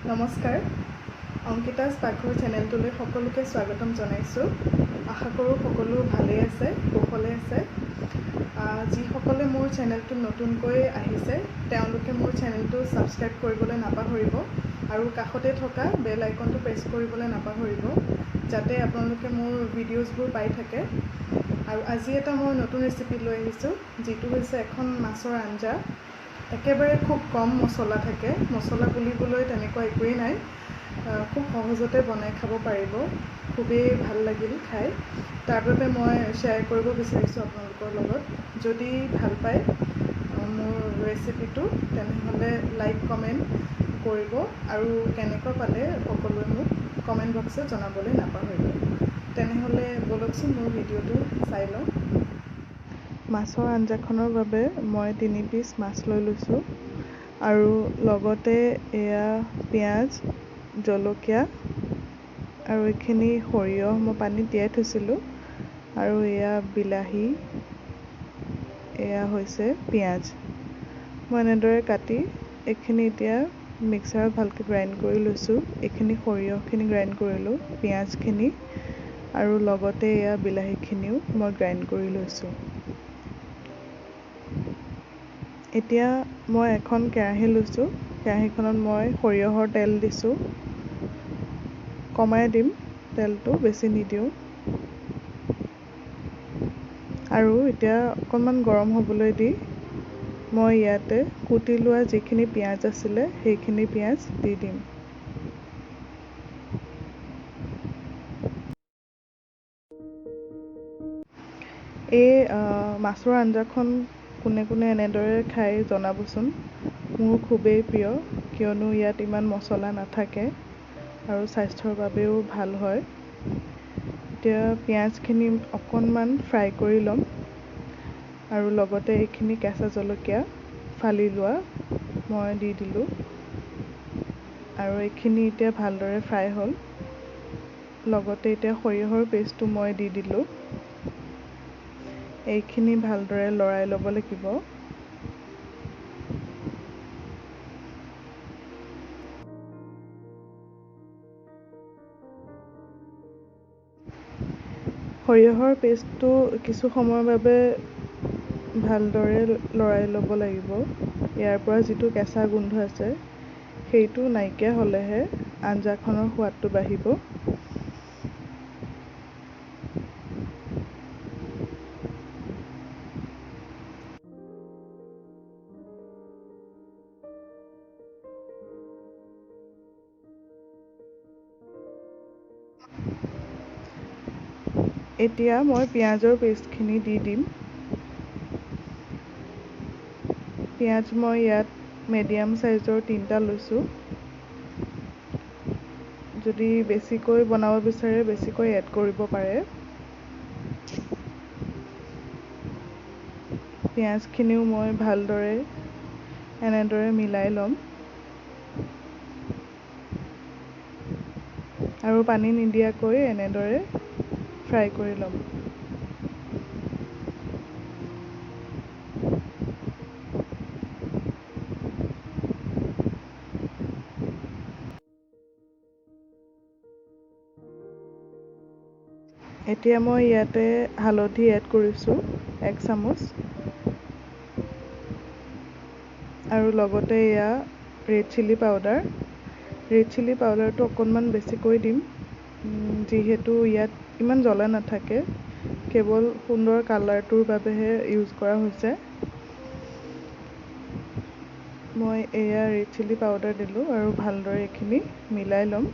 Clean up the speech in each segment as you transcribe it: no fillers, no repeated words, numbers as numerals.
নমস্কাৰ অংকিতাছ পাকঘৰ চেনেলটোলৈ সকলোকে স্বাগতম জনাইছোঁ। আশা কৰোঁ সকলো ভালেই আছে, কুশলে আছে। যিসকলে মোৰ চেনেলটো নতুনকৈ আহিছে তেওঁলোকে মোৰ চেনেলটো ছাবস্ক্ৰাইব কৰিবলৈ নাপাহৰিব আৰু কাষতে থকা বেল আইকনটো প্ৰেছ কৰিবলৈ নাপাহৰিব যাতে আপোনালোকে মোৰ ভিডিঅ'জবোৰ পাই থাকে। আৰু আজি এটা মই নতুন ৰেচিপি লৈ আহিছোঁ, যিটো হৈছে এখন মাছৰ আঞ্জা। একেবাৰে খুব কম মছলা থাকে, মছলা বুলিবলৈ তেনেকুৱা একোৱেই নাই। খুব সহজতে বনাই খাব পাৰিব, খুবেই ভাল লাগিল খাই। তাৰ বাবে মই শ্বেয়াৰ কৰিব বিচাৰিছোঁ আপোনালোকৰ লগত। যদি ভাল পায় মোৰ ৰেচিপিটো তেনেহ'লে লাইক কমেণ্ট কৰিব আৰু কেনেকুৱা পালে সকলোৱে মোক কমেণ্ট বক্সত জনাবলৈ নাপাহৰিব। তেনেহ'লে ব'লকচোন মোৰ ভিডিঅ'টো চাই লওঁ। মাছৰ আঞ্জাখনৰ বাবে মই 3 পিচ মাছ লৈ লৈছোঁ আৰু লগতে এয়া পিঁয়াজ, জলকীয়া আৰু এইখিনি সৰিয়হ মই পানীত তিয়াই থৈছিলোঁ আৰু এয়া বিলাহী, এয়া হৈছে পিঁয়াজ। মই এনেদৰে কাটি এইখিনি এতিয়া মিক্সাৰত ভালকৈ গ্ৰাইণ্ড কৰি লৈছোঁ। এইখিনি সৰিয়হখিনি গ্ৰাইণ্ড কৰিলোঁ, পিঁয়াজখিনি আৰু লগতে এয়া বিলাহীখিনিও মই গ্ৰাইণ্ড কৰি লৈছোঁ। এতিয়া মই এখন কেৰাহী লৈছোঁ, কেৰাহীখনত মই সৰিয়হৰ তেল দিছোঁ। কমাই দিম তেলটো, বেছি নিদিওঁ। আৰু এতিয়া অকণমান গৰম হ'বলৈ দি মই ইয়াতে কুটি লোৱা যিখিনি পিঁয়াজ আছিলে সেইখিনি পিঁয়াজ দি দিম। এই মাছৰ আঞ্জাখন কোনে কোনে এনেদৰে খাই জনাবচোন। মোৰ খুবেই প্ৰিয়, কিয়নো ইয়াত ইমান মছলা নাথাকে আৰু স্বাস্থ্যৰ বাবেও ভাল হয়। এতিয়া পিঁয়াজখিনি অকণমান ফ্ৰাই কৰি ল'ম আৰু লগতে এইখিনি কেঁচা জলকীয়া ফালি লোৱা মই দি দিলোঁ আৰু এইখিনি এতিয়া ভালদৰে ফ্ৰাই হ'ল। লগতে এতিয়া সৰিয়হৰ পেষ্টটো মই দি দিলোঁ। এইখিনি ভালদৰে লৰাই ল'ব লাগিব। সৰিয়হৰ পেষ্টটো কিছু সময়ৰ বাবে ভালদৰে লৰাই ল'ব লাগিব। ইয়াৰ পৰা যিটো কেঁচা গোন্ধ আছে সেইটো নাইকিয়া হ'লেহে আঞ্জাখনৰ সোৱাদটো বাঢ়িব। এতিয়া মই পিঁয়াজৰ পেষ্টখিনি দি দিম। পিঁয়াজ মই ইয়াত মিডিয়াম চাইজৰ 3টা লৈছোঁ। যদি বেছিকৈ বনাব বিচাৰে বেছিকৈ এড কৰিব পাৰে। পিঁয়াজখিনিও মই ভালদৰে এনেদৰে মিলাই ল'ম আৰু পানী নিদিয়াকৈ এনেদৰে ফ্ৰাই কৰি ল'ম। এতিয়া মই ইয়াতে হালধি এড কৰিছোঁ 1 চামুচ আৰু লগতে এয়া red chilli powder. Red chilli পাউডাৰটো অকণমান বেছিকৈ দিম, যিহেতু ইয়াত ইমান জ্বলা নাথাকে, কেৱল সুন্দৰ কালাৰটোৰ বাবেহে ইউজ কৰা হৈছে। মই এয়া ৰেড চিলি পাউডাৰ দিলোঁ আৰু ভালদৰে এইখিনি মিলাই ল'ম।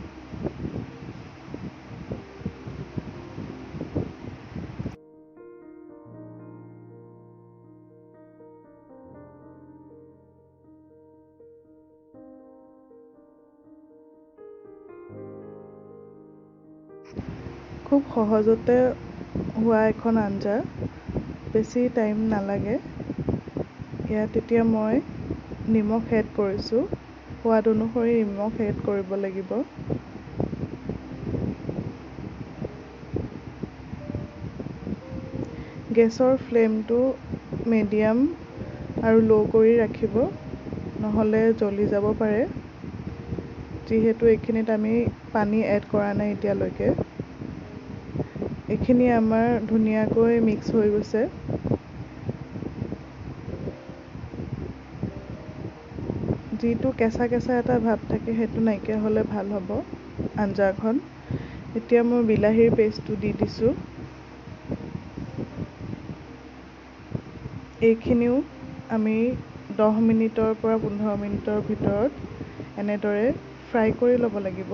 খুব সহজতে হোৱা এখন আঞ্জা, বেছি টাইম নালাগে। ইয়াত এতিয়া মই নিমখ এড কৰিছোঁ, সোৱাদ অনুসৰি নিমখ এড কৰিব লাগিব। গেছৰ ফ্লেমটো মিডিয়াম আৰু ল' কৰি ৰাখিব, নহ'লে জ্বলি যাব পাৰে। যিহেতু এইখিনিত আমি পানী এড কৰা নাই এতিয়ালৈকে। এইখিনি আমাৰ ধুনীয়াকৈ মিক্স হৈ গৈছে। যিটো কেঁচা কেঁচা এটা ভাৱ থাকে সেইটো নাইকিয়া হ'লে ভাল হ'ব আঞ্জাখন। এতিয়া মই বিলাহীৰ পেষ্টটো দি দিছোঁ। এইখিনিও আমি 10 মিনিটৰ পৰা 15 মিনিটৰ ভিতৰত এনেদৰে ফ্ৰাই কৰি ল'ব লাগিব।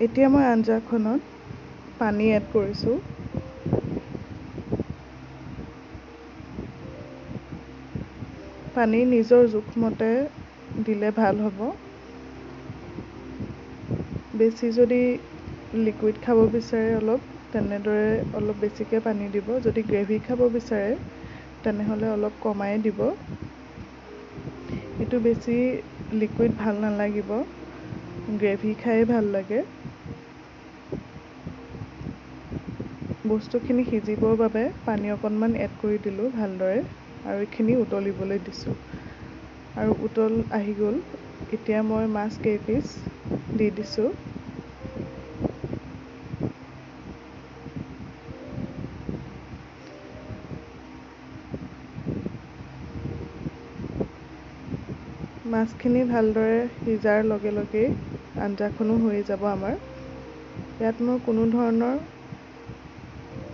এতিয়া মই আঞ্জাখনত পানী এড কৰিছোঁ। পানী নিজৰ জোখমতে দিলে ভাল হ'ব। বেছি যদি লিকুইড খাব বিচাৰে তেনেদৰে অলপ বেছিকৈ পানী দিব। যদি গ্ৰেভি খাব বিচাৰে তেনেহ'লে অলপ কমাই দিব। এইটো বেছি লিকুইড ভাল নালাগিব, গ্ৰেভি খাই ভাল লাগে। বস্তুখিনি সিজিবৰ বাবে পানী অকণমান এড কৰি দিলোঁ ভালদৰে আৰু এইখিনি উতলিবলৈ দিছোঁ। আৰু উতল আহি গ'ল। এতিয়া মই মাছ কেইপিচ দি দিছোঁ। মাছখিনি ভালদৰে সিজাৰ লগে লগেই আঞ্জাখনো হৈ যাব আমাৰ। ইয়াত মই কোনো ধৰণৰ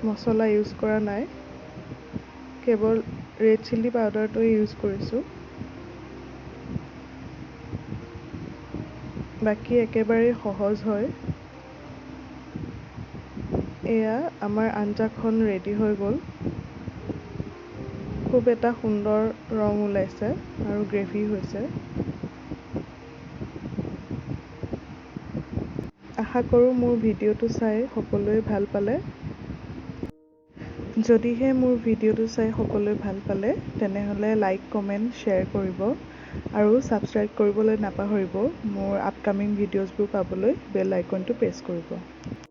মছলা ইউজ কৰা নাই, কেৱল ৰেড চিলি পাউডাৰটোৱে ইউজ কৰিছোঁ। বাকী একেবাৰেই সহজ হয়। এয়া আমাৰ আঞ্জাখন ৰেডি হৈ গ'ল। খুব এটা সুন্দৰ ৰং ওলাইছে আৰু গ্ৰেভি হৈছে। আশা কৰোঁ মোৰ ভিডিঅ'টো চাই সকলোৱে ভাল পালে। যদিহে মোৰ ভিডিঅ'টো চাই সকলোৱে ভাল পালে তেনেহ'লে লাইক, কমেণ্ট, শ্বেয়াৰ কৰিব আৰু ছাবস্ক্ৰাইব কৰিবলৈ নাপাহৰিব। মোৰ আপকামিং ভিডিঅ'ছবোৰ পাবলৈ বেল আইকনটো প্ৰেছ কৰিব।